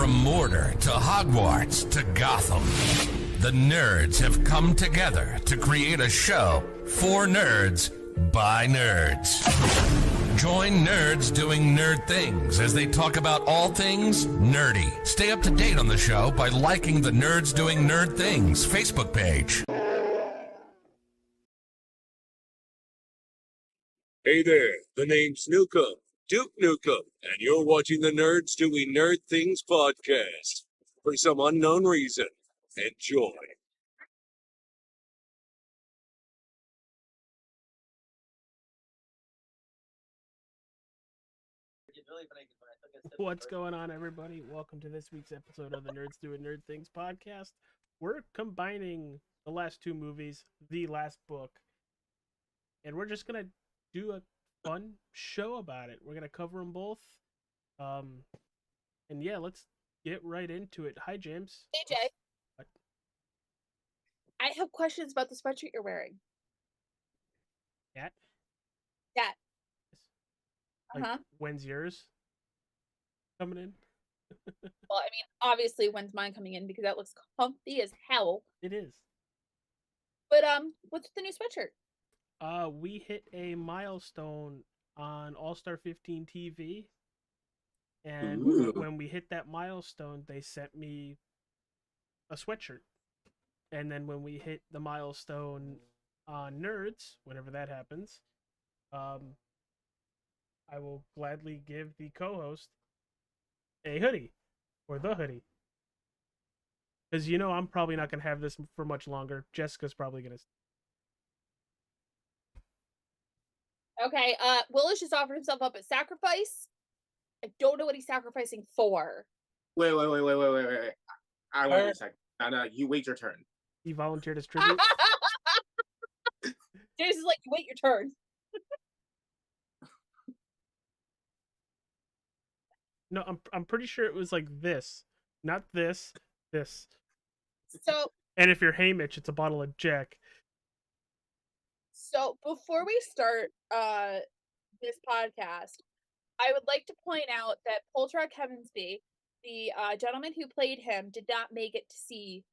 From Mordor to Hogwarts to Gotham, the nerds have come together to create a show for nerds by nerds. Join nerds doing nerd things as they talk about all things nerdy. Stay up to date on the show by liking the Nerds Doing Nerd Things Facebook page. Hey there, the name's Nukem, Duke Nukem, and you're watching the Nerds Doing Nerd Things podcast. For some unknown reason, enjoy. What's going on, everybody? Welcome to this week's episode of the Nerds Doing Nerd Things podcast. We're combining the last two movies, the last book, and we're just going to do a fun show about it. We're going to cover them both. And yeah, let's get right into it. Hi, James. Hey, Jay. What? I have questions about the sweatshirt you're wearing. Cat? Cat. Like, when's yours coming in? Well, I mean, obviously, when's mine coming in? Because that looks comfy as hell. It is. But, what's the new sweatshirt? We hit a milestone on All-Star 15 TV. And when we hit that milestone, they sent me a sweatshirt. And then when we hit the milestone on Nerds, whenever that happens, I will gladly give the co-host a hoodie, or the hoodie. Because, you know, I'm probably not going to have this for much longer. Jessica's probably going to... Okay, Willis just offered himself up as sacrifice. I don't know what he's sacrificing for. Wait. I wait a second. No, you wait your turn. He volunteered as tribute. James is like, wait your turn. No, I'm pretty sure it was like this. Not this. This. So... And if you're Haymitch, it's a bottle of Jack. So, before we start this podcast, I would like to point out that Poltrock Heavensby, the gentleman who played him, did not make it to see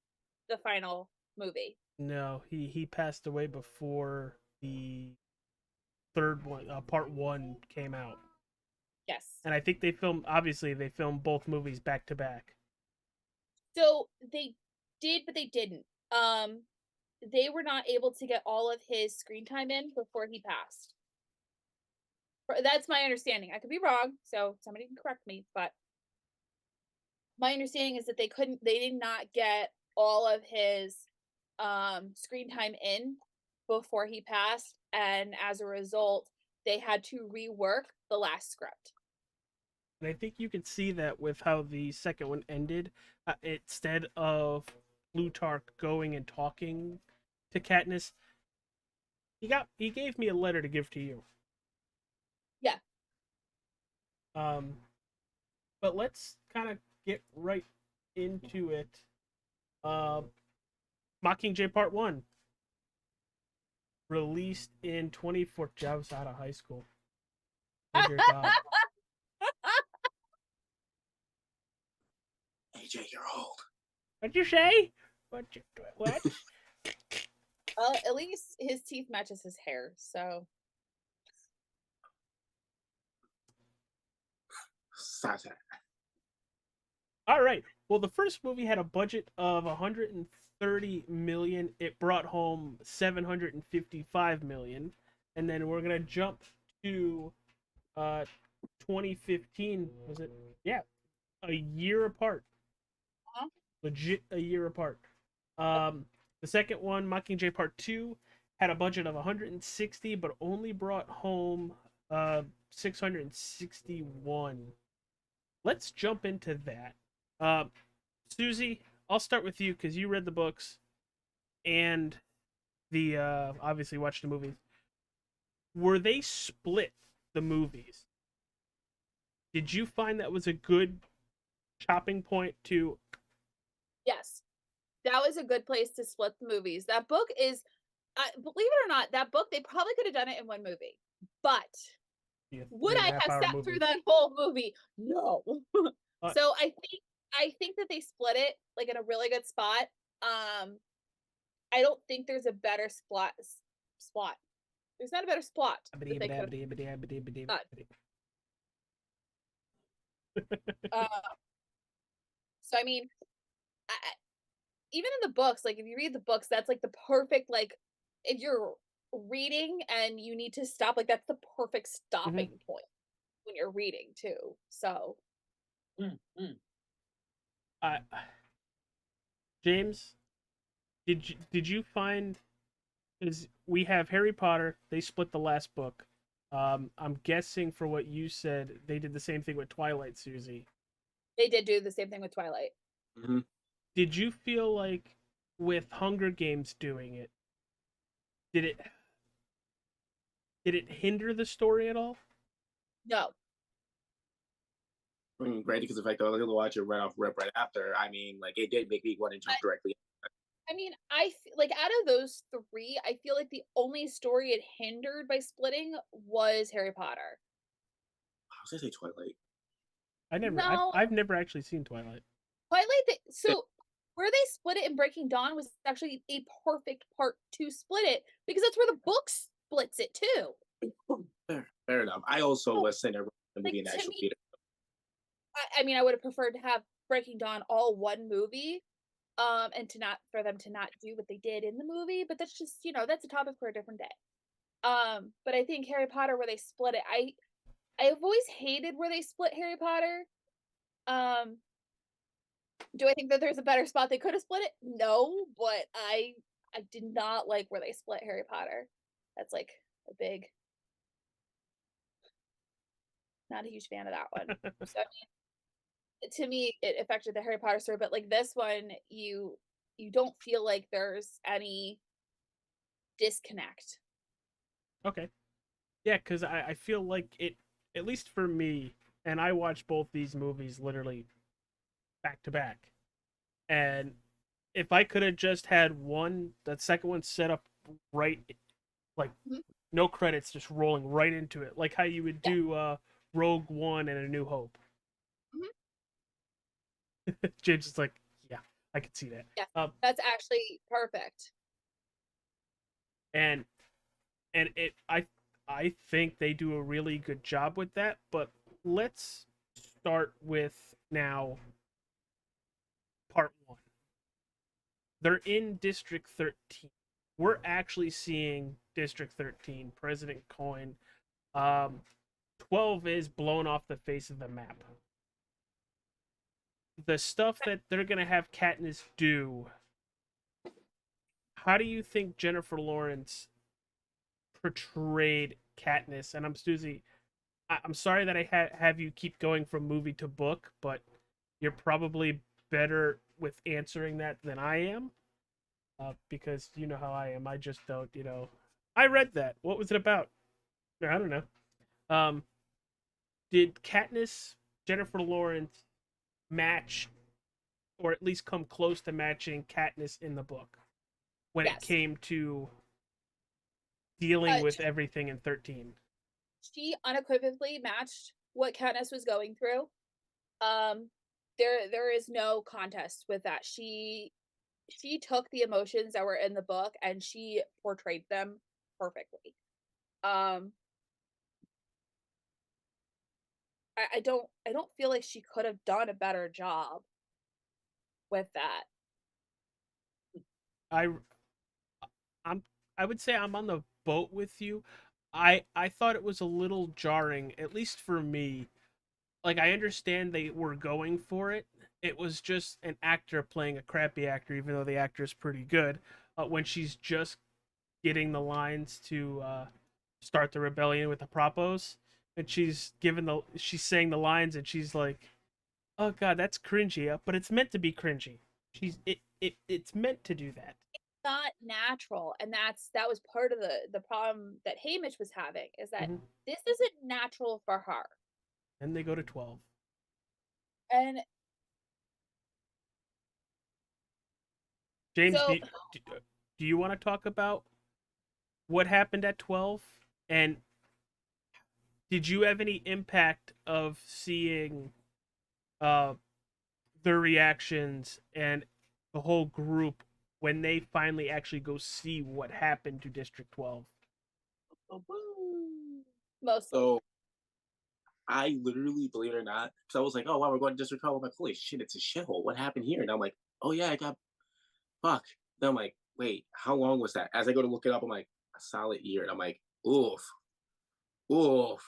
the final movie. No, he passed away before the third one, part one, came out. Yes. And I think they filmed both movies back to back. So they did, but they didn't. They were not able to get all of his screen time in before he passed. That's my understanding. I could be wrong, so somebody can correct me, but my understanding is that they did not get all of his screen time in before he passed, and as a result, they had to rework the last script. And I think you can see that with how the second one ended. Instead of Plutarch going and talking to Katniss, he gave me a letter to give to you. Yeah. But let's kind of get right into it. Mockingjay Part 1. Released in 2014. I was out of high school. Oh, dear God. AJ, you're old. What'd you say? What? Well, at least his teeth matches his hair, so... Satire. All right. Well, the first movie had a budget of $130 million. It brought home $755 million, and then we're gonna jump to 2015. Was it? Yeah, a year apart. Uh-huh. Legit, a year apart. The second one, Mockingjay Part 2, had a budget of 160, but only brought home 661. Let's jump into that. Susie, I'll start with you because you read the books and the obviously watched the movies. Were they split, the movies? Did you find that was a good chopping point to... Yes. That was a good place to split the movies. That book is, believe it or not, that book, they probably could have done it in one movie. But would I have sat through that whole movie? No. So I think I think that they split it like in a really good spot. I don't think there's a better spot. There's not a better spot that they could have done. Uh, so I mean, even in the books, like if you read the books, that's like the perfect like if you're reading and you need to stop, like that's the perfect stopping point when you're reading too. So I James, did you find, because we have Harry Potter, they split the last book. I'm guessing for what you said, they did the same thing with Twilight, Susie. they did do the same thing with Twilight. Mm-hmm. Did you feel like with Hunger Games doing it, did it did it hinder the story at all? No, I mean, great because the fact that I was able to watch it right after. I mean, like it did make me want to jump directly. I mean, like out of those three, I feel like the only story it hindered by splitting was Harry Potter. I was gonna say Twilight. No, I've never actually seen Twilight. Twilight. So where they split it in Breaking Dawn was actually a perfect part to split it because that's where the book splits it too. Fair enough. I also So, was saying the like movie in the to actual me, theater. I mean, I would have preferred to have Breaking Dawn all one movie, and to not for them to not do what they did in the movie. But that's just that's a topic for a different day. But I think Harry Potter where they split it, I've always hated where they split Harry Potter. Um, do I think that there's a better spot they could have split it? No, but I did not like where they split Harry Potter. That's like a big, not a huge fan of that one. So I mean, to me, it affected the Harry Potter story, but like this one, you don't feel like there's any disconnect. Okay. Yeah, because I feel like it, at least for me, and I watched both these movies literally back to back. And if I could have just had that second one set up right, like Mhm. no credits, just rolling right into it, like how you would Yeah. do Rogue One and A New Hope. Mhm. James is like, yeah, I could see that. Yeah, Um, that's actually perfect. and I think they do a really good job with that. But let's start with now part one. They're in District 13. We're actually seeing District 13, President Coin. 12 is blown off the face of the map. The stuff that they're going to have Katniss do, how do you think Jennifer Lawrence portrayed Katniss? And I'm Susie, I'm sorry that I have you keep going from movie to book, but you're probably better with answering that than I am. Because you know how I am. I just don't. I read that. What was it about? I don't know. Um, did Katniss, Jennifer Lawrence, match, or at least come close to matching Katniss in the book when it Yes. came to dealing with everything in 13? She unequivocally matched what Katniss was going through. There is no contest with that. She took the emotions that were in the book and she portrayed them perfectly. Um, I don't feel like she could have done a better job with that. I I'm I would say I'm on the boat with you. I thought it was a little jarring, at least for me. Like I understand they were going for it. It was just an actor playing a crappy actor, even though the actor is pretty good. When she's just getting the lines to start the rebellion with the propos, and she's saying the lines, and she's like, "Oh God, that's cringy," but it's meant to be cringy. It's meant to do that. Not natural, and that was part of the problem that Hamish was having is that Hmm. this isn't natural for her. And they go to 12. And James, so do you want to talk about what happened at 12? And did you have any impact of seeing uh their reactions and the whole group when they finally actually go see what happened to District 12. Mostly. So I literally, believe it or not, because I was like, oh wow, we're going to District 12. I'm like, holy shit, it's a shithole. What happened here? And I'm like, oh yeah, I got fuck. Then I'm like, wait, how long was that? As I go to look it up, I'm like, a solid year. And I'm like, oof, oof.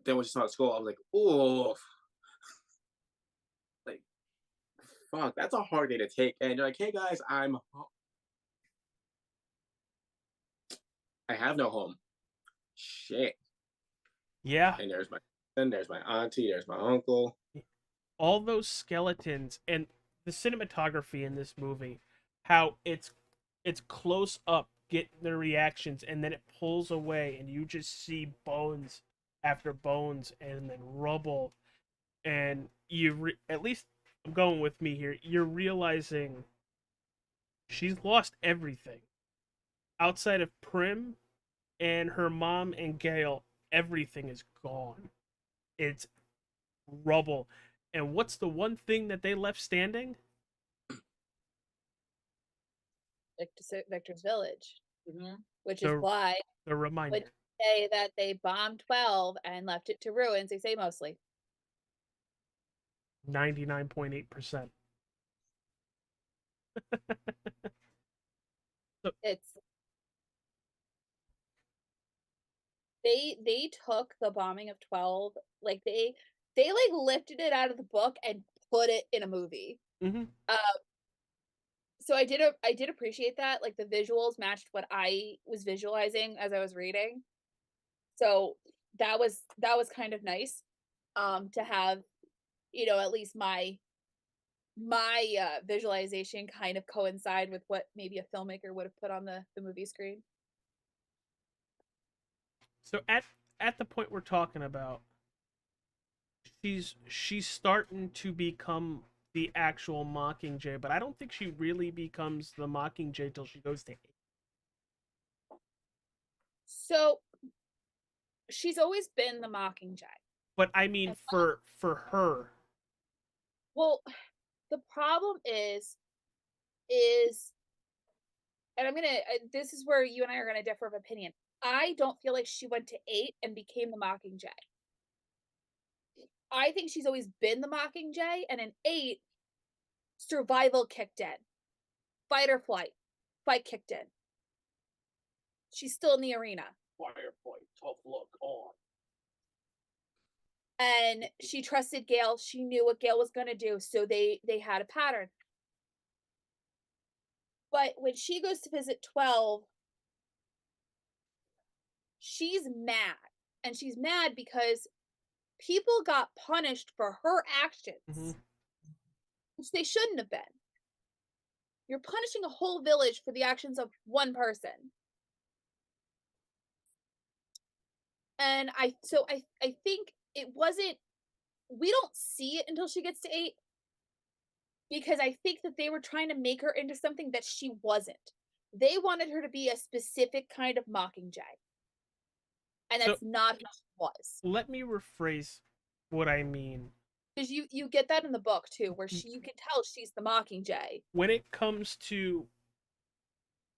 Then when she started school, I was like, oof. Like, fuck, that's a hard day to take. And you're like, hey guys, I have no home. Shit. Yeah, And there's my auntie, there's my uncle. all those skeletons and the cinematography in this movie, how it's close up, getting their reactions, and then it pulls away, and you just see bones after bones, and then rubble, and at least I'm going with me here. You're realizing she's lost everything outside of Prim and her mom and Gail. Everything is gone. It's rubble. And what's the one thing that they left standing? Victor's Village, which is The, why the reminder. when they say that they bombed 12 and left it to ruins, they say mostly. 99.8%. It's they took the bombing of 12, like they like lifted it out of the book and put it in a movie. Mm-hmm. So I did appreciate that. Like the visuals matched what I was visualizing as I was reading. So that was kind of nice. To have, at least my visualization kind of coincide with what maybe a filmmaker would have put on the movie screen. So at the point we're talking about, she's starting to become the actual Mockingjay, but I don't think she really becomes the Mockingjay till she goes to 8. So she's always been the Mockingjay. But I mean, for her. Well, the problem is, and this is where you and I are gonna differ of opinion. I don't feel like she went to 8 and became the Mockingjay. I think she's always been the Mockingjay, and in 8, survival kicked in. Fight or flight. Fight kicked in. She's still in the arena. Fire point, tough look on. And she trusted Gail. She knew what Gail was gonna do, so they had a pattern. But when she goes to visit 12, she's mad. And she's mad because people got punished for her actions, which they shouldn't have been. You're punishing a whole village for the actions of one person. And I think it wasn't, we don't see it until she gets to 8, because I think that they were trying to make her into something that she wasn't. They wanted her to be a specific kind of Mockingjay. And that's not who she was. Let me rephrase what I mean. Because you get that in the book too, where you can tell she's the Mockingjay. When it comes to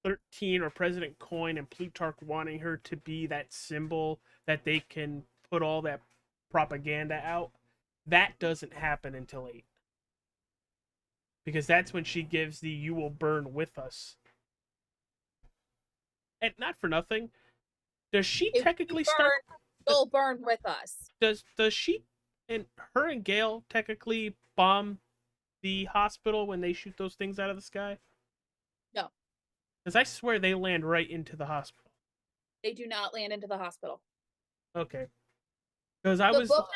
13 or President Coin and Plutarch wanting her to be that symbol that they can put all that propaganda out, that doesn't happen until 8. Because that's when she gives the "you will burn with us." And not for nothing, does she technically start? You'll burn with us. Does she and her and Gail technically bomb the hospital when they shoot those things out of the sky? No. Because I swear they land right into the hospital. They do not land into the hospital. Okay. Because the book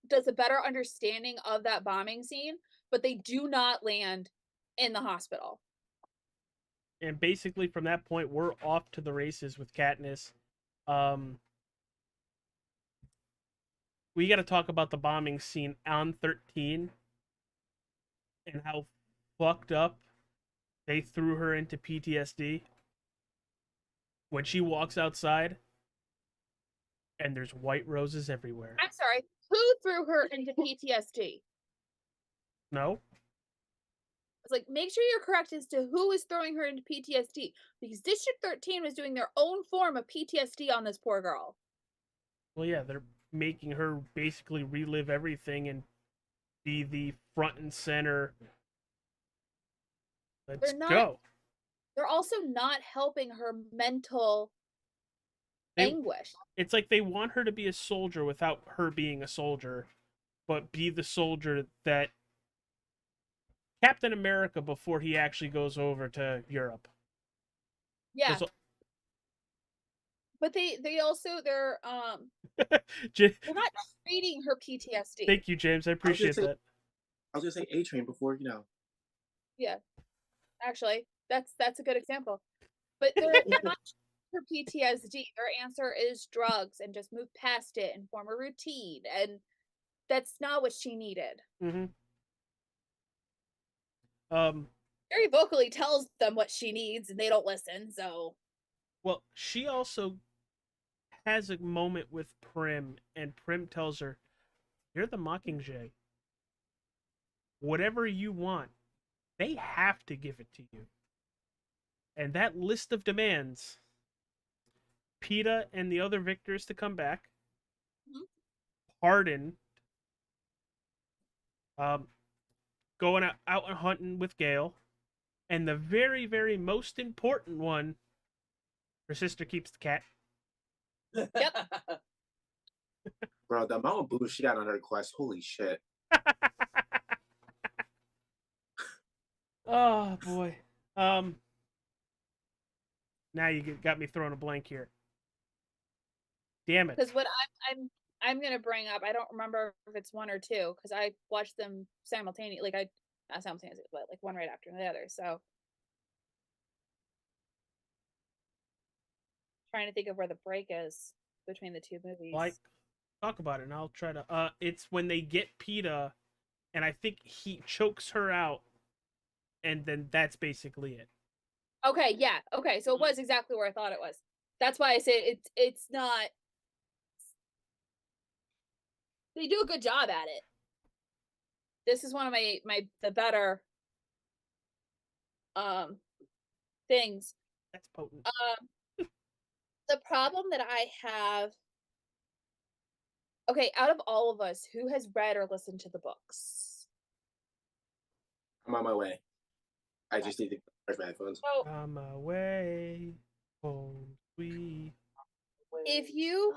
does a better understanding of that bombing scene, but they do not land in the hospital. And basically from that point, we're off to the races with Katniss. We got to talk about the bombing scene on 13 and how fucked up they threw her into PTSD when she walks outside and there's white roses everywhere. I'm sorry, who threw her into PTSD? No. It's like, make sure you're correct as to who is throwing her into PTSD, because District 13 was doing their own form of PTSD on this poor girl. Well, yeah, they're making her basically relive everything and be the front and center. Let's go. They're also not helping her mental anguish. It's like they want her to be a soldier without her being a soldier, but be the soldier that Captain America before he actually goes over to Europe. Yeah. But they're not treating her PTSD. Thank you, James. I appreciate that. I was gonna say A-Train before, Yeah. Actually, that's a good example. But they're not her PTSD. Their answer is drugs and just move past it and form a routine. And that's not what she needed. Mm-hmm. Very vocally tells them what she needs and they don't listen, so. Well, she also has a moment with Prim, and Prim tells her, "You're the Mockingjay. Whatever you want, they have to give it to you." And that list of demands, PETA and the other victors to come back, Pardon, going out and hunting with Gale, and the very, very most important one, her sister keeps the cat. Yep. Bro, the amount of booze she got on her quest, holy shit. Oh boy. Now you got me throwing a blank here. Damn it. Because what I'm gonna bring up, I don't remember if it's one or two, because I watched them simultaneously. Like not simultaneously, but like one right after the other. So trying to think of where the break is between the two movies. Like, talk about it, and I'll try to. It's when they get PETA, and I think he chokes her out, and then that's basically it. Okay, yeah. Okay, so it was exactly where I thought it was. That's why I say it's not. They do a good job at it. This is one of the better things. That's potent. The problem that I have. Okay, out of all of us, who has read or listened to the books? I'm on my way. I just need to charge my headphones. So, On my way home, sweet. if you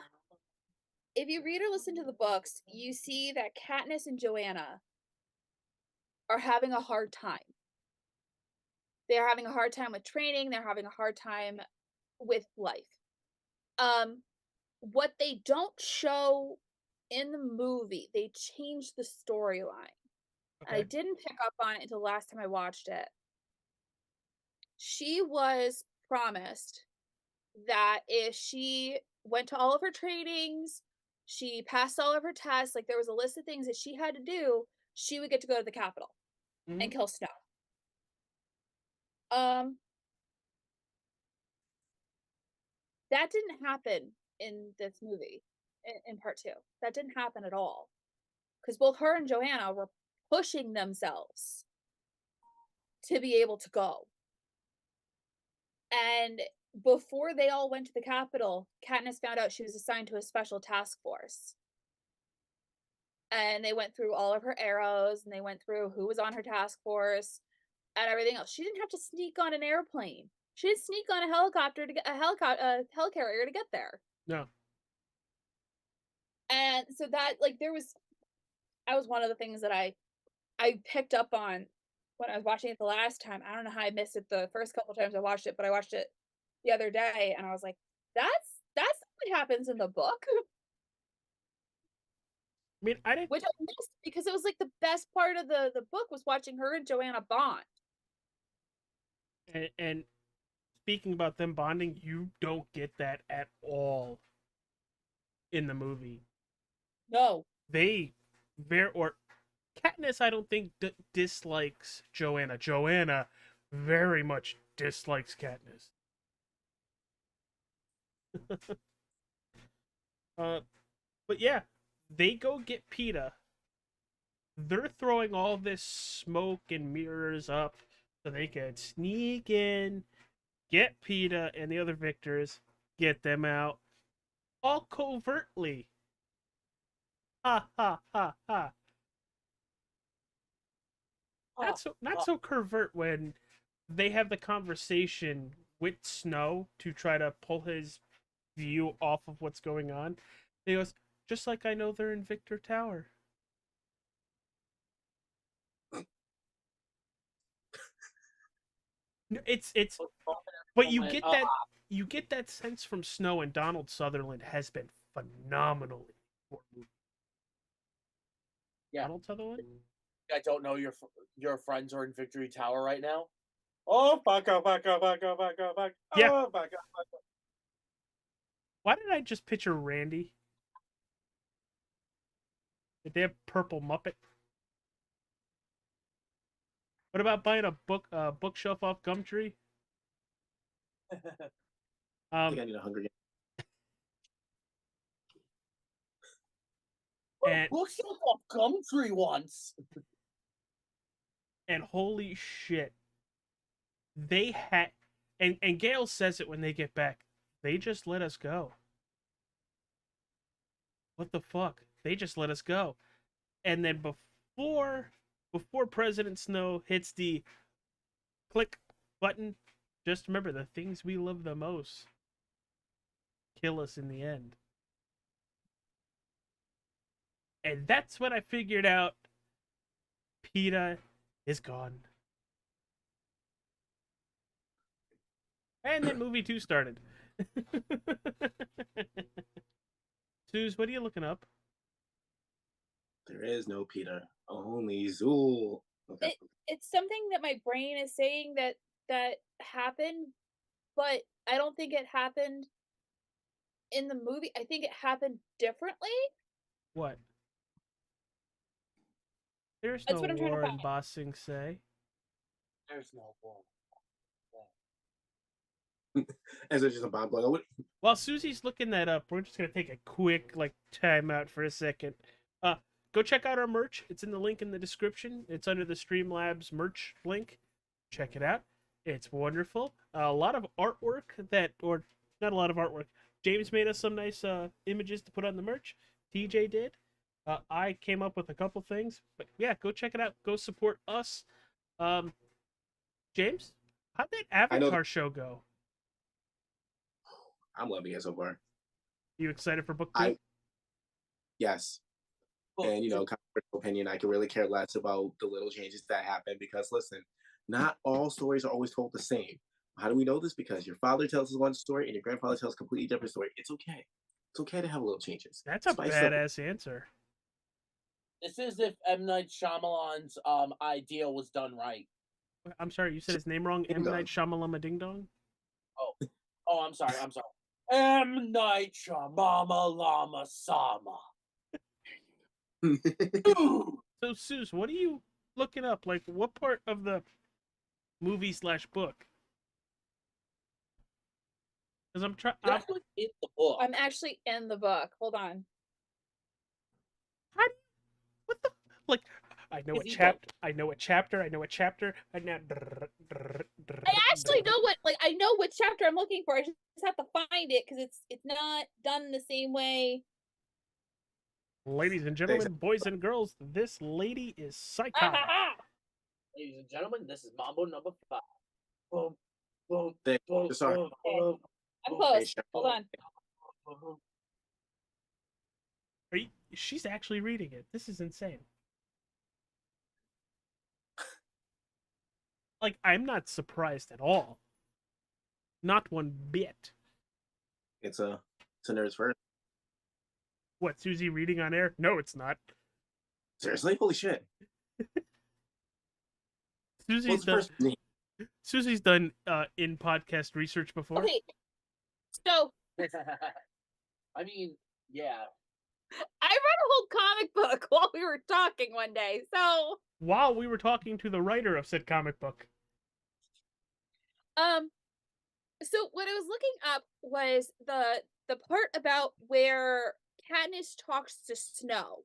read or listen to the books, you see that Katniss and Joanna are having a hard time. They're having a hard time with training. They're having a hard time with life. What they don't show in the movie, they changed the storyline. Okay. I didn't pick up on it until the last time I watched it. She was promised that if she went to all of her trainings, she passed all of her tests, like there was a list of things that she had to do, she would get to go to the Capitol and kill Snow. That didn't happen in this movie, in part 2. That didn't happen at all. Because both her and Joanna were pushing themselves to be able to go. And before they all went to the Capitol, Katniss found out she was assigned to a special task force. And they went through all of her arrows, and they went through who was on her task force and everything else. She didn't have to sneak on an airplane. She didn't sneak on a helicopter to get a helicarrier to get there. No. And so that, like, that was one of the things that I picked up on when I was watching it the last time. I don't know how I missed it the first couple times I watched it, but I watched it the other day, and I was like, that's what happens in the book. I mean, I didn't. Which I missed because it was like the best part of the book was watching her and Joanna bond. And speaking about them bonding, you don't get that at all in the movie. No. Katniss, I don't think dislikes Joanna. Joanna very much dislikes Katniss. But yeah, they go get PETA. they're throwing all this smoke and mirrors up so they could sneak in, get PETA and the other victors, get them out, all covertly. Ha ha ha ha. Not so covert when they have the conversation with Snow to try to pull his view off of what's going on. He goes, just like I know they're in Victor Tower. It's but you get that sense from Snow, and Donald Sutherland has been phenomenal. Yeah. Donald Sutherland? I don't know your friends are in Victory Tower right now. Oh fuck! Oh fuck! Oh fuck! Oh fuck! Oh fuck! Yeah. Oh fuck! Oh fuck! Why did I just picture Randy? Did they have purple Muppet? What about buying a bookshelf off Gumtree? I think I need a Hunger Games. And Bookshelf off Gumtree once. And holy shit, they had, and Gail says it when they get back. They just let us go. What the fuck? They just let us go. And then before President Snow hits the click button, just remember the things we love the most kill us in the end. And that's when I figured out PETA is gone. And then movie 2 started. Suze, what are you looking up? There is no Peter, only Zool. Okay. It's something that my brain is saying that happened, but I don't think it happened in the movie. I think it happened differently. What? There's That's no what I'm trying to war in find. Ba Sing Se. There's no war. As it's just a bomb blowing. While Susie's looking that up, we're just gonna take a quick time out for a second. Go check out our merch. It's in the link in the description. It's under the Streamlabs merch link. Check it out. It's wonderful. A lot of artwork or not a lot of artwork. James made us some nice images to put on the merch. TJ did. I came up with a couple things, but yeah, go check it out. Go support us. James, how'd that Avatar show go? I'm loving it so far. You excited for book 2? Yes. And, controversial opinion, I can really care less about the little changes that happen because, listen, not all stories are always told the same. How do we know this? Because your father tells us one story and your grandfather tells a completely different story. It's okay. It's okay to have little changes. That's a badass answer. This is if M. Night Shyamalan's idea was done right. I'm sorry, you said his name wrong. M. Night Shyamalama Ding Dong? Oh, I'm sorry. M. Night Shyamalama Sama. So, Suze, what are you looking up? Like, what part of the movie/book? Because I'm trying. Actually, in the book. I'm actually in the book. Hold on. What the? Like, I know a chapter. I know a chapter. I know a chapter. And now. I actually know I know which chapter I'm looking for. I just have to find it because it's not done the same way. Ladies and gentlemen, boys and girls, this lady is psychotic. Ladies and gentlemen, this is Mambo number 5. Boom, boom, boom, sorry. Boom, I'm close. Hold on. She's actually reading it. This is insane. Like, I'm not surprised at all. Not one bit. It's a nerd's first. What, Susie reading on air? No, it's not. Seriously? Holy shit. Susie's done in podcast research before. Okay. So I mean, yeah. I read a whole comic book while we were talking one day. So while we were talking to the writer of said comic book. So what I was looking up was the part about where Katniss talks to Snow.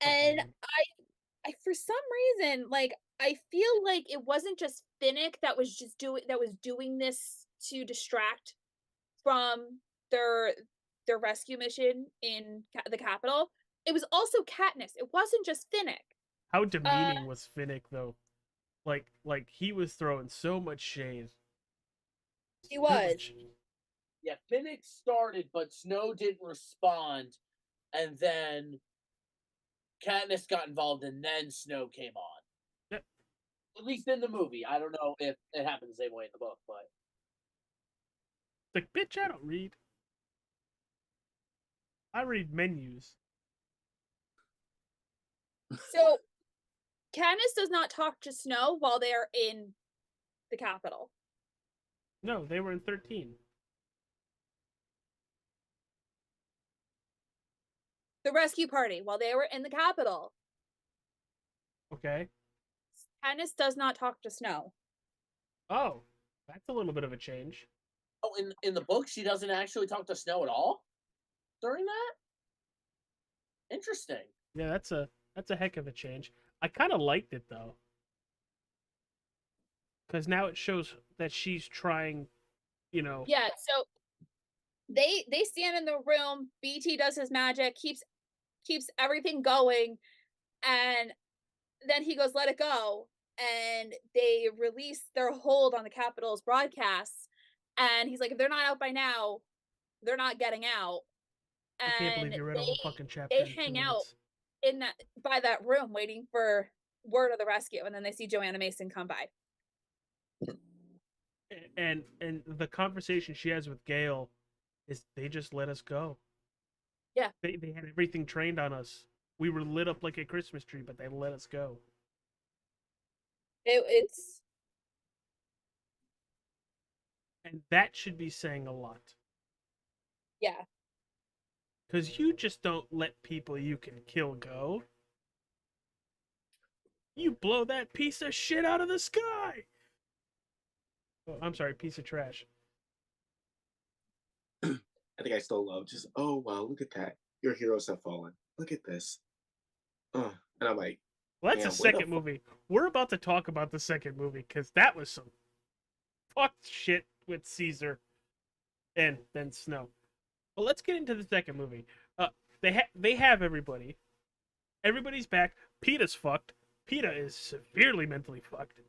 And for some reason, like, I feel like it wasn't just Finnick that was doing this to distract from their rescue mission in the capital. It was also Katniss. It wasn't just Finnick. How Uh, demeaning was Finnick though? Like he was throwing so much shade. he So was. much. Yeah, Finnick started, but Snow didn't respond, and then Katniss got involved, and then Snow came on. Yep. At least in the movie. I don't know if it happened the same way in the book, but Like, bitch, I don't read. I read menus. So Katniss does not talk to Snow while they are in the capital. No, they were in 13. The rescue party while they were in the capital. Okay. Katniss does not talk to Snow. Oh, that's a little bit of a change. oh, in the book, she doesn't actually talk to Snow at all during that. Interesting. Yeah, that's a heck of a change. I kind of liked it though, because now it shows that she's trying, you know. Yeah, so they stand in the room, BT does his magic, keeps everything going, and then he goes, let it go, and they release their hold on the Capitol's broadcasts, and he's like, if they're not out by now, they're not getting out. I can't And believe you read a whole fucking chapter they in 2 hang out minutes. in that by that room waiting for word of the rescue, and then they see Joanna Mason come by. And the conversation she has with Gail is they just let us go. Yeah. They had everything trained on us. We were lit up like a Christmas tree, but they let us go. It's And that should be saying a lot. yeah. Because you just don't let people you can kill go. You blow that piece of shit out of the sky! Oh, I'm sorry, piece of trash. I think I still love just, oh wow, look at that. Your heroes have fallen. Look at this. And I'm like, Well, that's man, the where the second movie. We're about to talk about the second movie, because that was some fucked shit with Caesar and then Snow. Well, let's get into the second movie. They have everybody. Everybody's back. PETA's fucked. PETA is severely mentally fucked.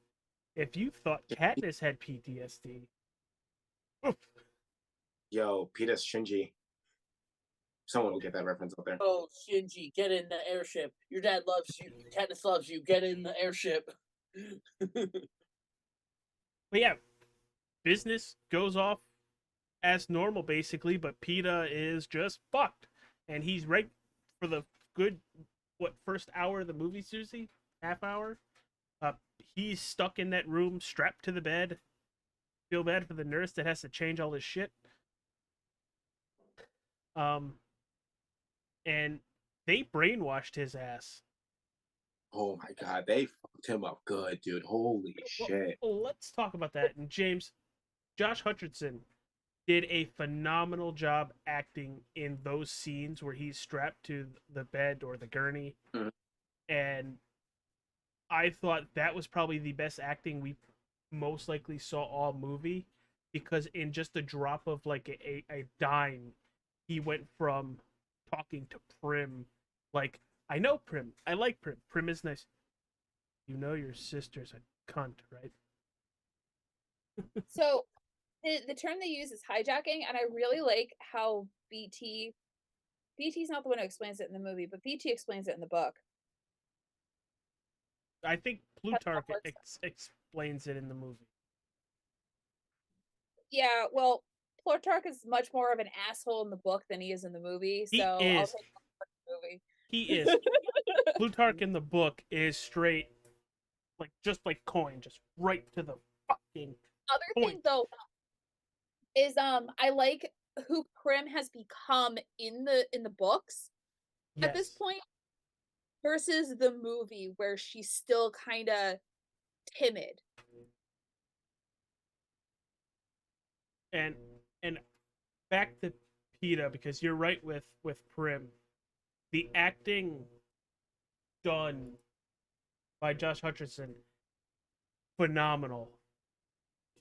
If you thought Katniss had PTSD, oof. Yo, Peter's Shinji. Someone will get that reference out there. Oh, Shinji, get in the airship. Your dad loves you. Katniss loves you. Get in the airship. But yeah, business goes off as normal basically, but PETA is just fucked, and he's right for the good first hour of the movie, Susie, half hour. He's stuck in that room, strapped to the bed. Feel bad for the nurse that has to change all this shit. And they brainwashed his ass. Oh my god, they fucked him up good, dude. Holy shit. Well, let's talk about that. And James, Josh Hutcherson did a phenomenal job acting in those scenes where he's strapped to the bed or the gurney. Mhm. And I thought that was probably the best acting we most likely saw all movie, because in just a drop of like a dime, he went from talking to Prim like, I know Prim, I like Prim, Prim is nice. You know your sister's a cunt, right? So the term they use is hijacking, and I really like how BT's not the one who explains it in the movie, but BT explains it in the book. I think How that Plutarch works. explains it in the movie. Yeah, well, Plutarch is much more of an asshole in the book than he is in the movie, He so I'll is. take the movie. He is. Plutarch in the book is straight, like just like coin, just right to the fucking Other thing point. though is I like who Prim has become in the books at this Yes. point versus the movie where she's still kind of timid. And back to PETA, because you're right with Prim. The acting done by Josh Hutcherson, phenomenal.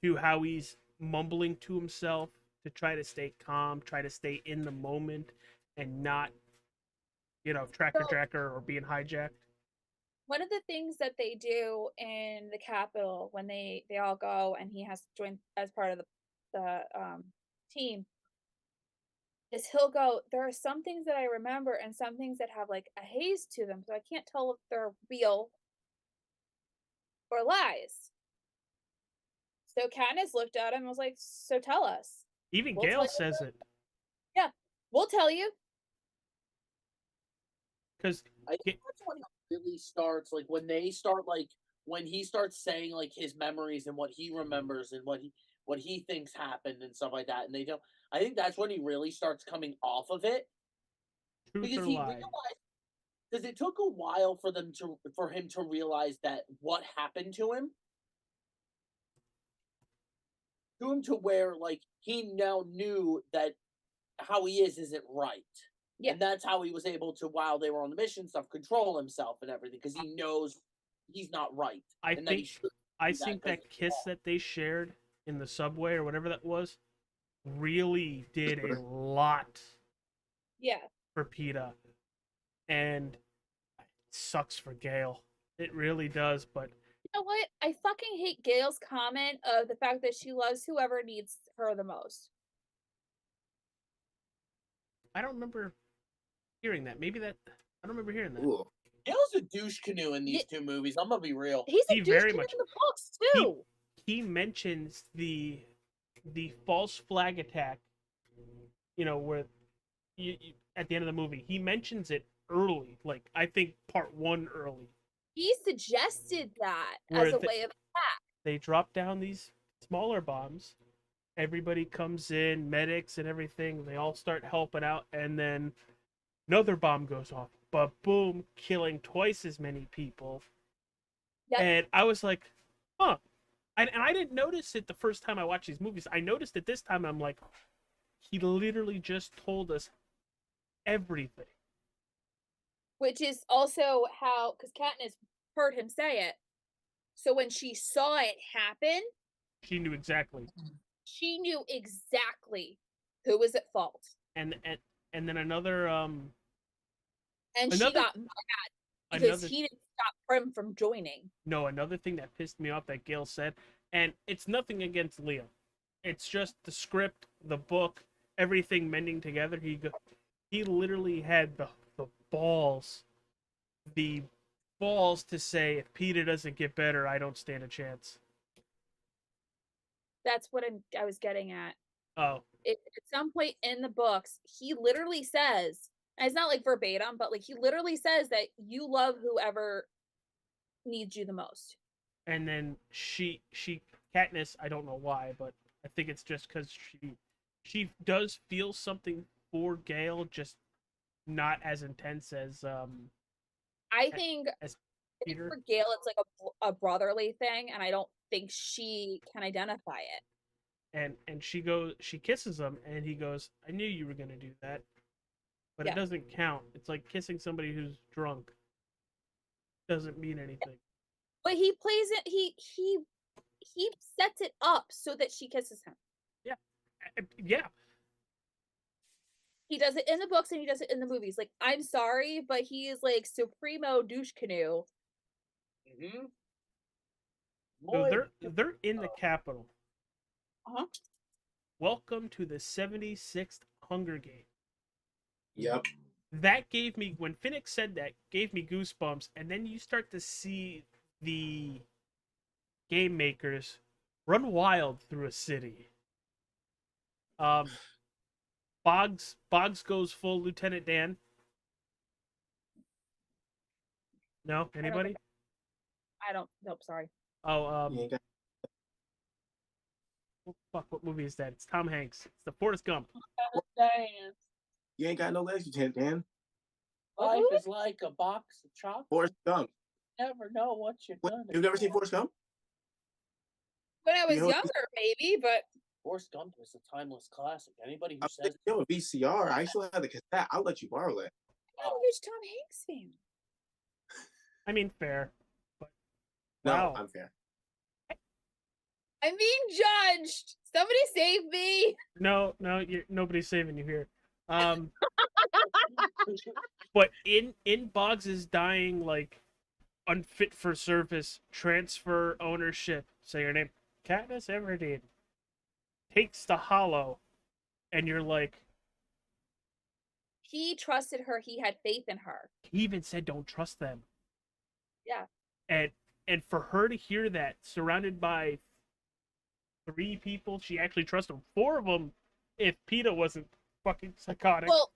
To how he's mumbling to himself to try to stay calm, try to stay in the moment, and not, So tracker or being hijacked. one of the things that they do in the Capitol when they all go and he has to join as part of the team is he'll go, there are some things that I remember and some things that have like a haze to them, so I can't tell if they're real or lies. So Katniss looked at him and was like, so tell us. Even We'll tell Gail you. says it Yeah, we'll tell you. because I think that's when it really starts, like when they start, like when he starts saying like his memories and what he remembers and what he thinks happened and stuff like that, and they don't. I think that's when he really starts coming off of it truth because or he lie. realized because it took a while for him to realize that what happened to him to where like he now knew that how he isn't right. Yeah. And that's how he was able to, while they were on the mission stuff, control himself and everything because he knows he's not right. I and that he think should I do think 'cause that it's kiss wrong. that they shared in the subway or whatever that was really did a lot Yeah. for PETA, and it sucks for Gail. It really does, but You know what? I fucking hate Gail's comment of the fact that she loves whoever needs her the most. I don't remember hearing that. Maybe that I don't remember hearing that. Ooh. Gale's a douche canoe in these two movies. I'm gonna be real. He's a He douche very in much- the books He too. he mentions the false flag attack. Where at the end of the movie, he mentions it early, like I think part 1 early, He suggested that where as a way of they drop down these smaller bombs. Everybody comes in, medics and everything. They all start helping out, and then another bomb goes off. But boom, killing twice as many people. Yep. And I was like, huh. And I didn't notice it the first time I watched these movies. I noticed it this time. I'm like, he literally just told us everything. which is also how, because Katniss heard him say it. So when she saw it happen, She knew exactly. she knew exactly who was at fault. And then another And she Another- got mad because another he didn't stop Prim from joining. no, another thing that pissed me off that Gail said, and it's nothing against Leo. It's just the script, the book, everything mending together. He literally had the balls, the balls to say, if Peter doesn't get better, I don't stand a chance. That's what I was getting at. Oh, At some point in the books, he literally says, and it's not like verbatim, but like he literally says that you love whoever needs you the most. and then she Katniss, I don't know why, but I think it's just because she does feel something for Gale, just not as intense as I think as I think Peter. for Gail, it's like a brotherly thing, and I don't think she can identify it. And she kisses him, and he goes, I knew you were gonna do that, but Yeah. it doesn't count. It's like kissing somebody who's drunk. Doesn't mean anything. But he plays it. He sets it up so that she kisses him. Yeah, He does it in the books and he does it in the movies. Like, I'm sorry, but he is like supremo douche canoe. Mm-hmm. so they're in the Capitol. Uh-huh. Welcome to the 76th Hunger Game. Yep. That gave me, when Finnick said that, gave me goosebumps. And then you start to see the game makers run wild through a city. Boggs goes full Lieutenant Dan. No, anybody? I don't. Nope. Sorry. Oh, You ain't got, fuck, what movie is that? It's Tom Hanks. It's the Forrest Gump. Damn. you ain't got no legs, Lieutenant Dan. Life is like a box of chocolates. Forrest Gump. Never know what you're What? gonna. You've never seen Forrest Gump? When I was You know- younger, maybe, but Forrest Gump is a timeless classic. Anybody who I'm says yo, a VCR. I still have the cassette. I'll let you borrow it. I'm not a huge Tom Hanks fan. I mean, fair. But No, Wow. I'm fair. I'm being judged. Somebody save me. No, nobody's saving you here. But in Boggs' dying, like, unfit for service, transfer ownership, say your name, Katniss Everdeen, takes the hollow, and you're like, He trusted her. He had faith in her. he even said don't trust them. Yeah. And for her to hear that, surrounded by 3 people she actually trusted, 4 of them, if PETA wasn't fucking psychotic. Well,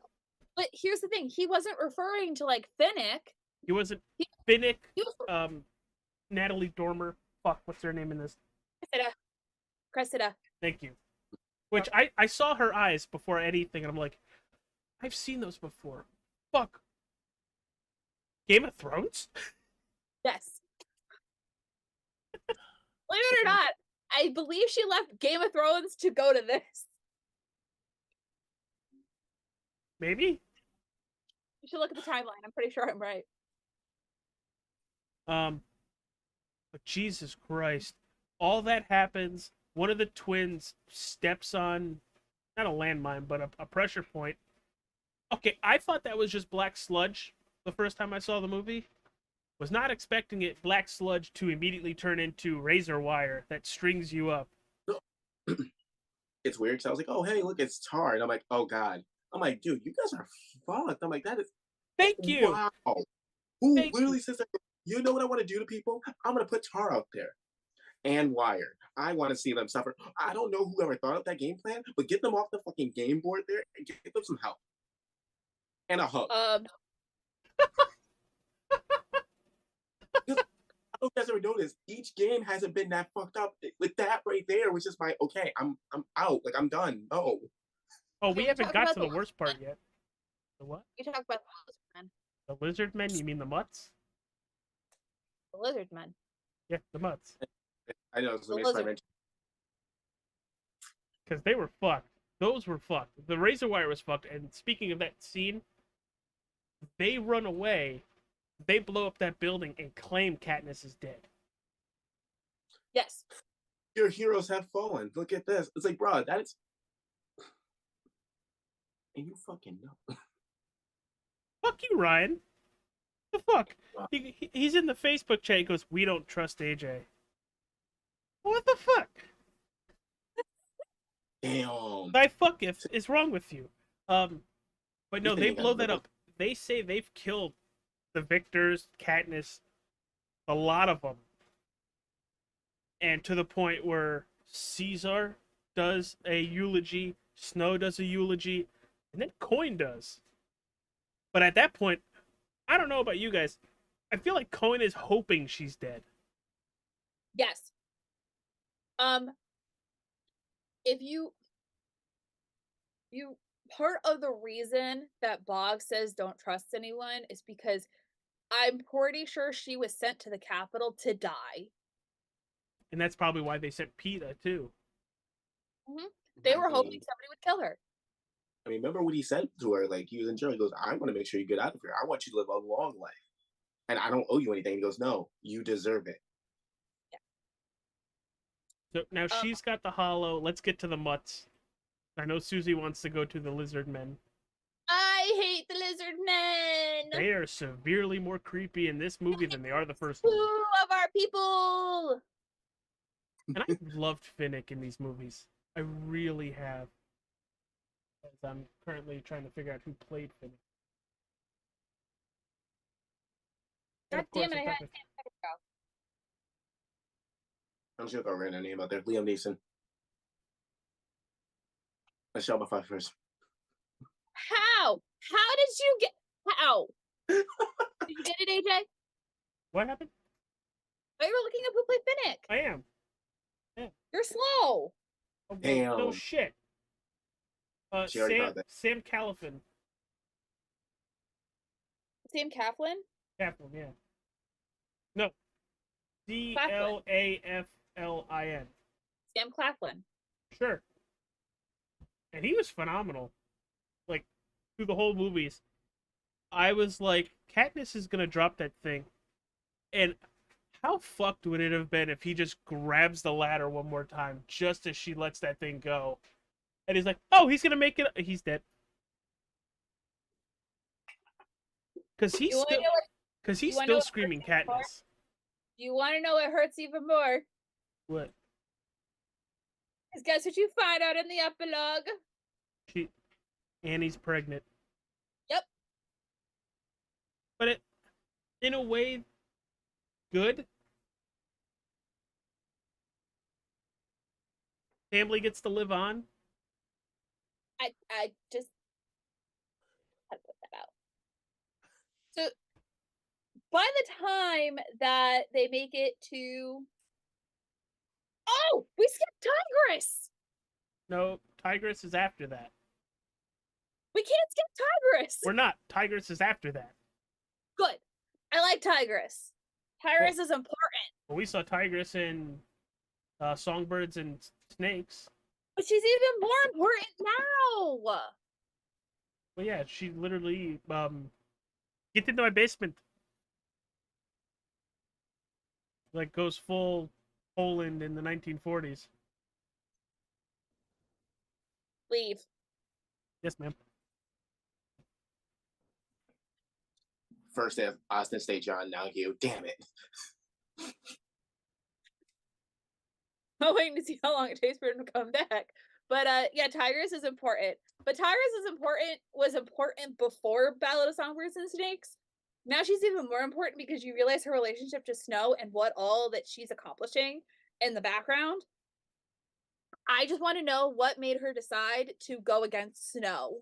but here's the thing. He wasn't referring to, like, Finnick. He wasn't He- Finnick, He was Natalie Dormer. Fuck, what's her name in this? Cressida. Thank you. Which I saw her eyes before anything, and I'm like, I've seen those before. Fuck. Game of Thrones? Yes. Believe it or not, I believe she left Game of Thrones to go to this. Maybe? You should look at the timeline. I'm pretty sure I'm right. But Jesus Christ. All that happens, one of the twins steps on, not a landmine, but a pressure point. Okay, I thought that was just black sludge the first time I saw the movie. Was not expecting it, black sludge, to immediately turn into razor wire that strings you up. It's weird because I was like, oh, hey, look, it's tar. And I'm like, oh, God. I'm like, dude, you guys are fucked. I'm like, that is. Thank you! Wow. Who Thank literally you. says that? You know what I want to do to people? I'm going to put tar out there and wire. I want to see them suffer. I don't know whoever thought of that game plan, but get them off the fucking game board there and get them some help. And a hug. I don't know if you guys ever noticed, each game hasn't been that fucked up. With that right there was just my, okay, I'm out. Like, I'm done. No. Oh, we Can we haven't talk got about to the the worst part yet. The what? You talk about the lizard men. The lizard men? You mean the mutts? The lizard men. Yeah, the mutts. I know, so The make sure I lizard. mention. Because they were fucked. Those were fucked. The razor wire was fucked. And speaking of that scene, they run away, they blow up that building, and claim Katniss is dead. Yes. Your heroes have fallen. Look at this. It's like, bro, that is. And you fucking know. Fuck you, Ryan. The fuck? He's in the Facebook chat. He goes, "We don't trust AJ." What the fuck? Damn. The fuck is wrong with you? But no, You they think blow I'm that up. They say they've killed the Victors, Katniss, a lot of them, and to the point where Caesar does a eulogy, Snow does a eulogy, and then Coin does. But at that point, I don't know about you guys. I feel like Coin is hoping she's dead. Yes. If you part of the reason that Boggs says don't trust anyone is because I'm pretty sure she was sent to the Capitol to die. And that's probably why they sent PETA, too. They were hoping somebody would kill her. I mean, remember what he said to her? Like, he was in jail. He goes, I want to make sure you get out of here. I want you to live a long life. And I don't owe you anything. He goes, no, you deserve it. So now she's got the hollow. Let's get to the mutts. I know Susie wants to go to the lizard men. I hate the lizard men. They are severely more creepy in this movie than they are the first one. Two of our people. And I've loved Finnick in these movies. I really have. As I'm currently trying to figure out who played Finnick. And God of course, damn it! I it's had not I'm just going to throw a random name out there. Liam Neeson. Let's shout my 5 first. How? How did you get? How? Did you get it, AJ? What happened? Oh, you were looking up who played Finnick. I am. You're slow. Oh, well, Damn. no shit. She already got that. Sam Califan. Sam Claflin? Califan, yeah. No. Claflin. Sam Claflin. Sure. And he was phenomenal. Like, through the whole movies. I was like, Katniss is gonna drop that thing. And How fucked would it have been if he just grabs the ladder one more time just as she lets that thing go? And he's like, oh, he's gonna make it. He's dead. Because he's You want to still, know what? because he's You want to know still what screaming hurts even more? Katniss. You want to know what hurts even more? What? Because guess what you find out in the epilogue? Annie's pregnant. Yep. But it, in a way, good. Family gets to live on. I just had to put that out. So by the time that they make it to, oh, we skipped Tigress. No, Tigress is after that. We can't skip Tigress. We're not. Tigress is after that. Good. I like Tigress. Tigress is important. Well, we saw Tigress in Songbirds and Snakes. But she's even more important now. Well, yeah, she literally get into my basement. Like goes full Poland in the 1940s. Leave. Yes, ma'am. First they have Austin State John, now you. Damn it. I'm waiting to see how long it takes for him to come back. But yeah, Tigress is important. But Tigress was important before Ballad of Songbirds and Snakes. Now she's even more important because you realize her relationship to Snow and what all that she's accomplishing in the background. I just want to know what made her decide to go against Snow.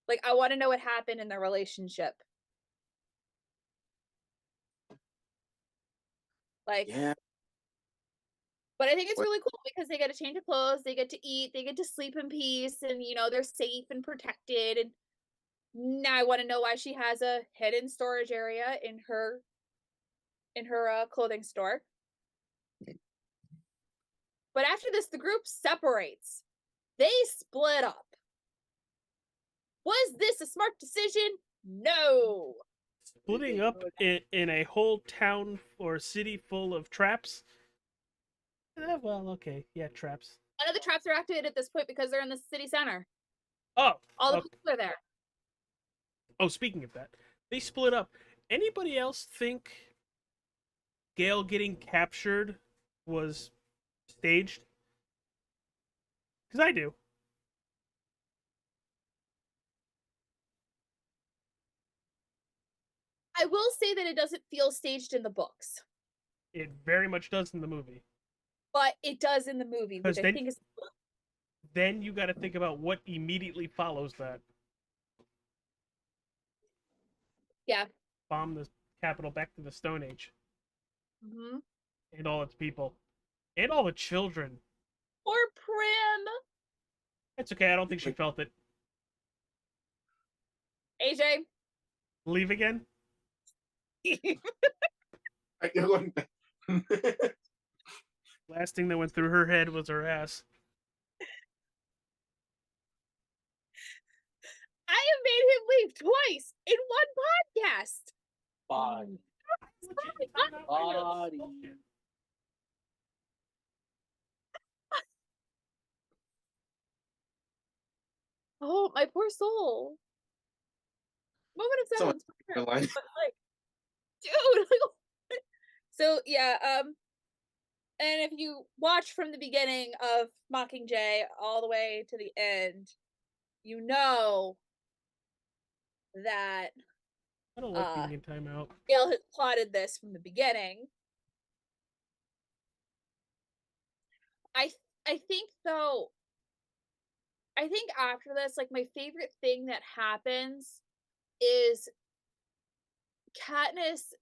Like, I want to know what happened in their relationship. Like, Yeah. but I think it's really cool because they get to change of clothes, they get to eat, they get to sleep in peace, and they're safe and protected. And now I want to know why she has a hidden storage area in her clothing store. But after this, the group separates. They split up. Was this a smart decision? No. Splitting up in a whole town or city full of traps. Well, okay, yeah, traps. None of the traps are activated at this point because they're in the city center. Oh, all the okay. people are there. Oh, speaking of that, they split up. Anybody else think Gale getting captured was staged? Because I do. I will say that it doesn't feel staged in the books. It very much does in the movie. But it does in the movie, which I think is... Then you got to think about what immediately follows that. Yeah. Bomb the capital back to the Stone Age. Mm-hmm. And all its people. And all the children. Poor Prim! It's okay, I don't think she felt it. AJ? Leave again? Last thing that went through her head was her ass. I have made him leave twice in one podcast. Body. Oh, my poor soul. Moment of silence. But, like, dude. So yeah, and if you watch from the beginning of Mockingjay all the way to the end, you know that I don't like being in timeout. Gale has plotted this from the beginning. I think though, I think after this, like, my favorite thing that happens is Katniss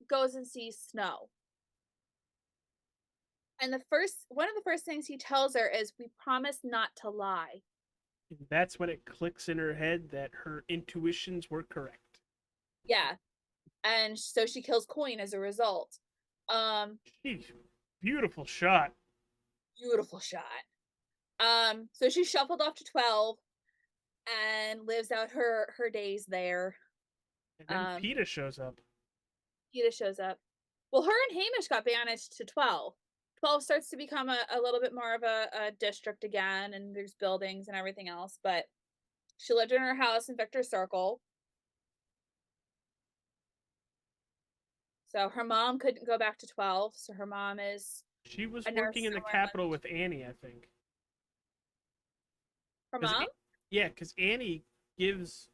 goes and sees Snow. And one of the first things he tells her is, we promise not to lie. And that's when it clicks in her head that her intuitions were correct. Yeah. And so she kills Coin as a result. Jeez, beautiful shot. Beautiful shot. So she's shuffled off to 12 and lives out her days there. And then PETA shows up. Peeta shows up. Well, her and Hamish got banished to 12. 12 starts to become a little bit more of a district again, and there's buildings and everything else, but she lived in her house in Victor's Circle. So her mom couldn't go back to 12, so her mom is She was a nurse working in the somewhere. Capitol with Annie, I think. Her 'Cause mom? Yeah, because Annie gives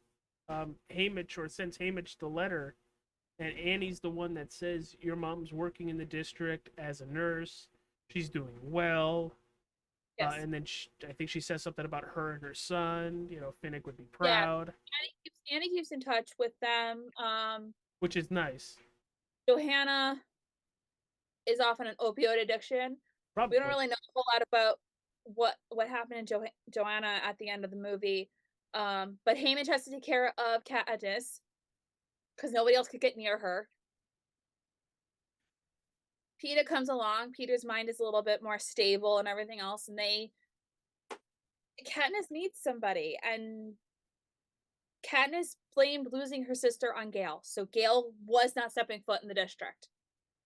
Hamish or sends Hamish the letter, and Annie's the one that says your mom's working in the district as a nurse. She's doing well. Yes. And then I think she says something about her and her son. You know, Finnick would be Yeah. proud, Annie keeps in touch with them. which is nice. Johanna is off on an opioid addiction. Probably. We don't really know a whole lot about what happened in Joanna at the end of the movie. But Hamish has to take care of Katniss because nobody else could get near her. Peeta comes along. Peter's mind is a little bit more stable and everything else, and Katniss needs somebody, and Katniss blamed losing her sister on Gale, so Gale was not stepping foot in the district.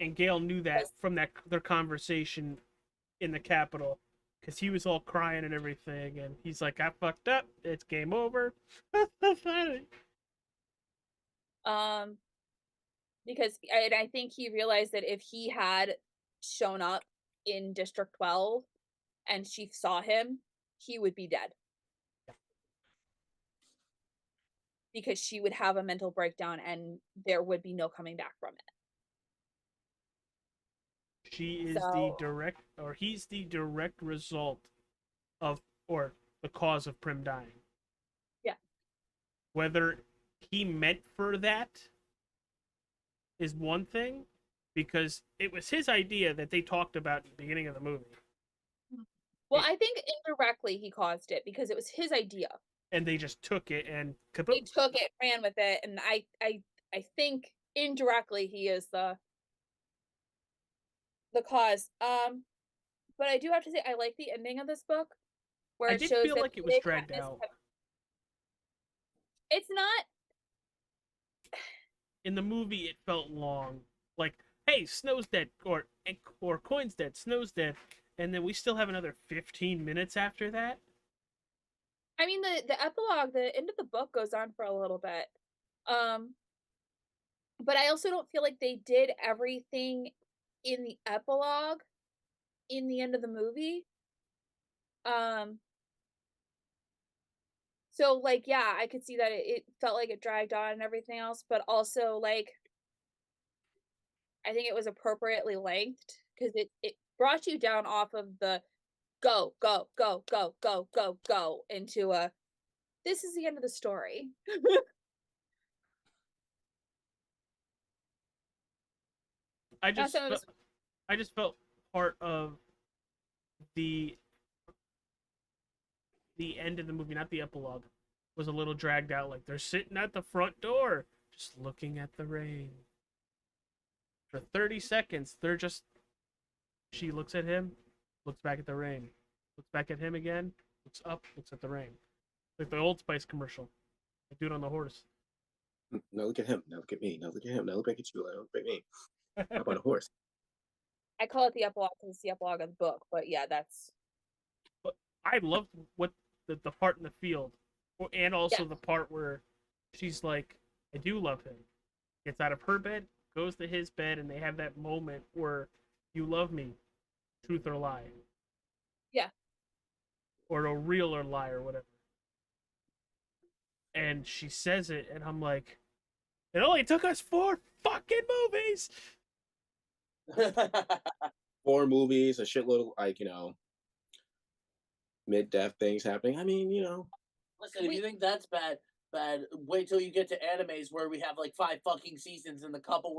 And Gale knew that from their conversation in the Capitol, because he was all crying and everything, and he's like, "I fucked up. It's game over." Because I think he realized that if he had shown up in District 12 and she saw him, he would be dead. Because she would have a mental breakdown and there would be no coming back from it. He's the direct result of, or the cause of Prim dying. Yeah. Whether he meant for that is one thing, because it was his idea that they talked about at the beginning of the movie. Well, I think indirectly he caused it because it was his idea. And they just took it and kaboom. They took it, ran with it, and I think indirectly he is the cause. But I do have to say I like the ending of this book, where I it did shows feel that like it was dragged out. It's not. In the movie, it felt long. Like, hey, Snow's dead, or Coin's dead, Snow's dead, and then we still have another 15 minutes after that. I mean, the epilogue, the end of the book goes on for a little bit. But I also don't feel like they did everything in the epilogue in the end of the movie. So like, yeah, I could see that it felt like it dragged on and everything else, but also like I think it was appropriately lengthed because it brought you down off of the go, go, go, go, go, go, go into a this is the end of the story. I just felt part of the end of the movie, not the epilogue, was a little dragged out. Like, they're sitting at the front door, just looking at the rain. For 30 seconds, she looks at him, looks back at the rain, looks back at him again, looks up, looks at the rain. Like the Old Spice commercial. The dude on the horse. Now look at him. Now look at me. Now look at him. Now look back at you. Now look at me. How about a horse? I call it the epilogue because it's the epilogue of the book, but yeah, that's. But I loved what the part in the field, and also the part where she's like, "I do love him." Gets out of her bed, goes to his bed, and they have that moment where, "You love me, truth or lie." Yeah. Or a real or lie or whatever. And she says it, and I'm like, it only took us 4 fucking movies. 4 movies, a shitload of like, mid-death things happening. I mean, Listen, if you think that's bad, wait till you get to animes where we have like 5 fucking seasons and the couple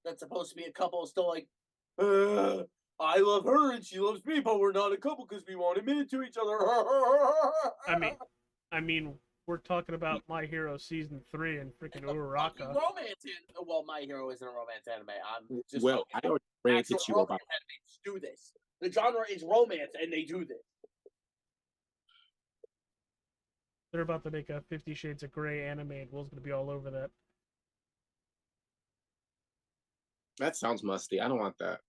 that's supposed to be a couple is still like, I love her and she loves me, but we're not a couple because we won't admit it to each other. I mean, we're talking about My Hero season 3 and freaking Uraraka. Romance well, My Hero isn't a romance anime. I'm just I already ran to you about animes do this. The genre is romance, and they do this. They're about to make a 50 Shades of Grey anime, and Will's gonna be all over that. That sounds musty. I don't want that.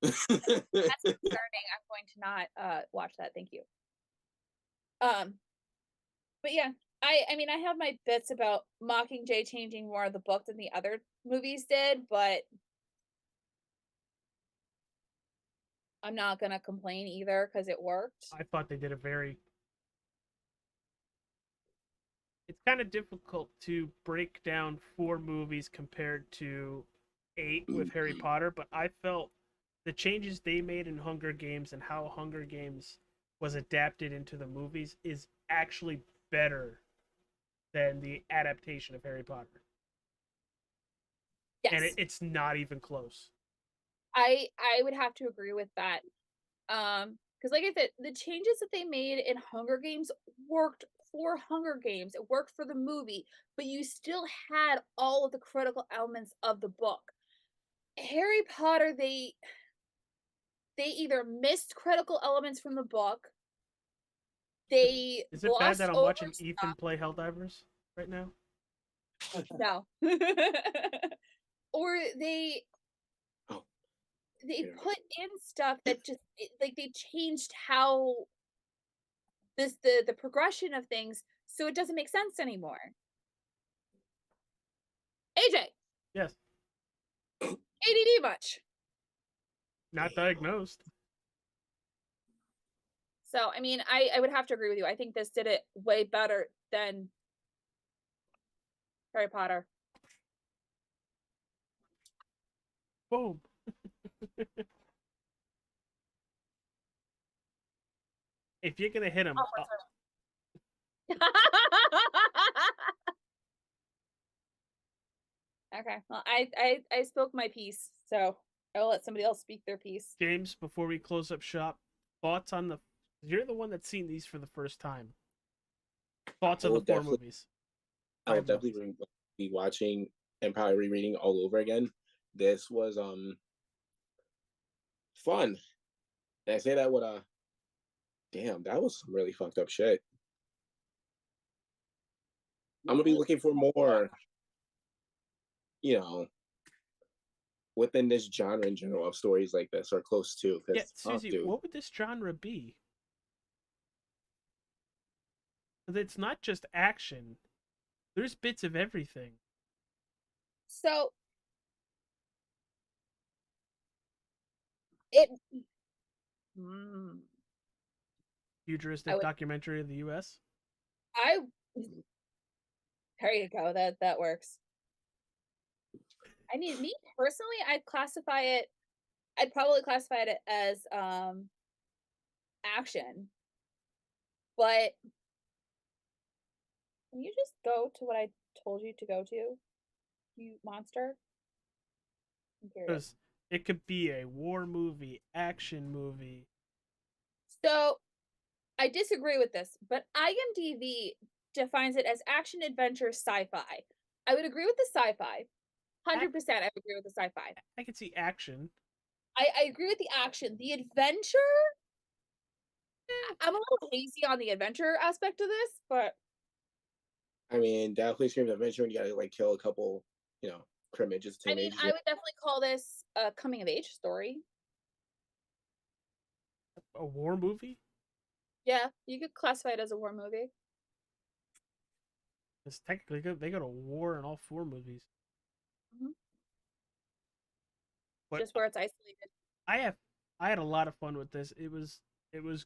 That's concerning. I'm going to not watch that. Thank you. But yeah, I mean I have my bits about Mockingjay changing more of the book than the other movies did, but I'm not gonna complain either because it worked. I thought they did a very. It's kind of difficult to break down 4 movies compared to 8 with Harry Potter, but I felt the changes they made in Hunger Games and how Hunger Games was adapted into the movies is actually better than the adaptation of Harry Potter. Yes, And it's not even close. I would have to agree with that. Because like I said, the changes that they made in Hunger Games worked for Hunger Games. It worked for the movie, but you still had all of the critical elements of the book. Harry Potter, they either missed critical elements from the book, they Is it bad glossed that I'm over watching stuff. Ethan play Helldivers right now? No. Or they Oh, they yeah. put in stuff that just like they changed how the progression of things so it doesn't make sense anymore. AJ, Yes. ADD much. Not diagnosed. So I mean, I would have to agree with you. I think this did it way better than Harry Potter. Boom. If you're gonna hit him, Okay. Well, I spoke my piece, so I will let somebody else speak their piece. James, before we close up shop, thoughts on the. You're the one that's seen these for the first time. Thoughts on the 4 movies. I will 5 movies. definitely be watching and probably rereading all over again. This was fun. And I say that with a damn, that was some really fucked up shit. I'm gonna be looking for more, you know, within this genre in general of stories like this or close to. Yeah, Because Susie, dude, what would this genre be? 'Cause it's not just action. There's bits of everything. So it mm, I Futuristic would documentary of the U.S. I there you go. That works. I mean, me personally, I'd probably classify it as action. But can you just go to what I told you to go to, you monster? I'm curious. Because it could be a war movie, action movie. So I disagree with this, but IMDb defines it as action, adventure, sci-fi. I would agree with the sci-fi. 100% I would agree with the sci-fi. I could see action. I agree with the action. The adventure, I'm a little hazy on the adventure aspect of this, but I mean, definitely screams adventure when you gotta like kill a couple, crimmages, I mean, teenagers. I would definitely call this a coming of age story. A war movie? Yeah, you could classify it as a war movie. Because technically they go to war in all 4 movies. Mhm. But Just where it's isolated. I had a lot of fun with this. It was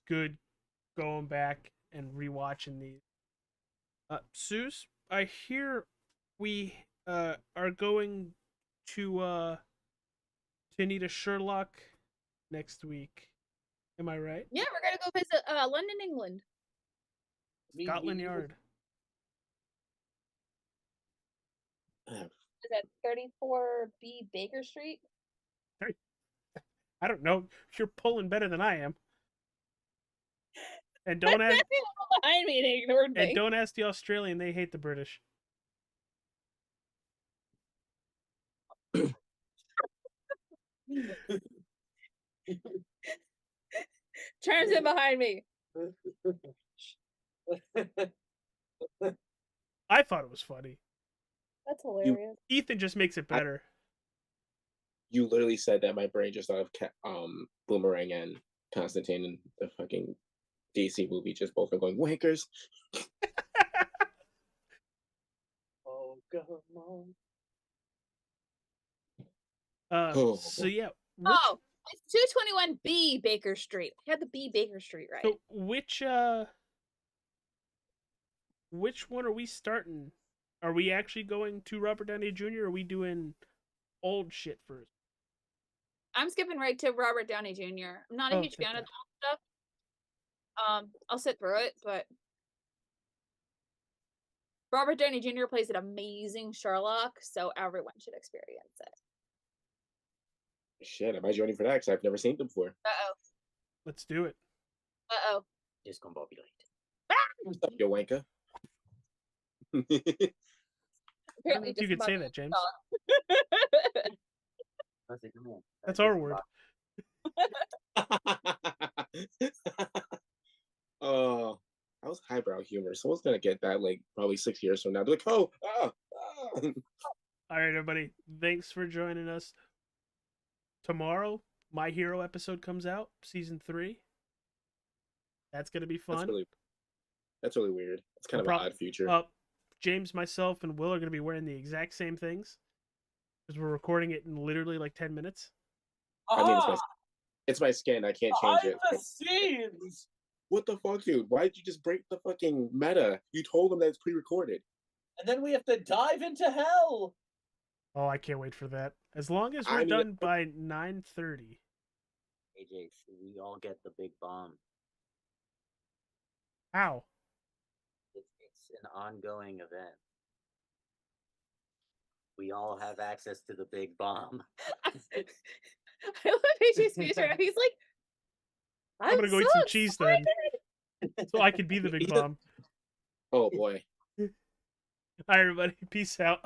good going back and rewatching these. Seuss, I hear we are going to need a Sherlock next week. Am I right? Yeah, we're gonna go visit London, England. Scotland Yard. Is that 34B Baker Street? I don't know. You're pulling better than I am. And don't ask. Behind me and ignored And me. don't ask the Australian. They hate the British. Turns in behind me. I thought it was funny. That's hilarious. Ethan just makes it better. You literally said that my brain just thought of Boomerang and Constantine in the fucking DC movie, just both are going wankers. Oh, come on. Oh, So yeah, Oh, it's 221B Baker Street. I had the B Baker Street right. so which one are we starting? Are we actually going to Robert Downey Jr. or are we doing old shit first? I'm skipping right to Robert Downey Jr. I'm not a huge fan of the old stuff. I'll sit through it, but Robert Downey Jr. plays an amazing Sherlock, so everyone should experience it. shit, am I joining for that? Because I've never seen them before. Uh-oh. Let's do it. Uh-oh. Discombobulate. What's up, yo wanker? I don't know Apparently if you could say that, James. That's our word. Oh, that was highbrow humor. Someone's gonna get that like probably 6 years from now. They're like, oh, ah. All right, everybody. Thanks for joining us. Tomorrow, My Hero episode comes out, season 3. That's gonna be fun. That's really weird. It's kind of an odd future. James, myself, and Will are gonna be wearing the exact same things because we're recording it in literally like 10 minutes. I mean, it's my skin. I can't change it. The scenes. What the fuck, dude? Why did you just break the fucking meta? You told them that it's pre-recorded. And then we have to dive into hell. Oh, I can't wait for that. As long as we're done by 9:30. AJ, should we all get the big bomb? How? It's an ongoing event. We all have access to the big bomb. I love AJ's face right now. He's like, I'm gonna go eat some cheese then, so I could be the big bomb. Oh boy. All right, everybody. Peace out.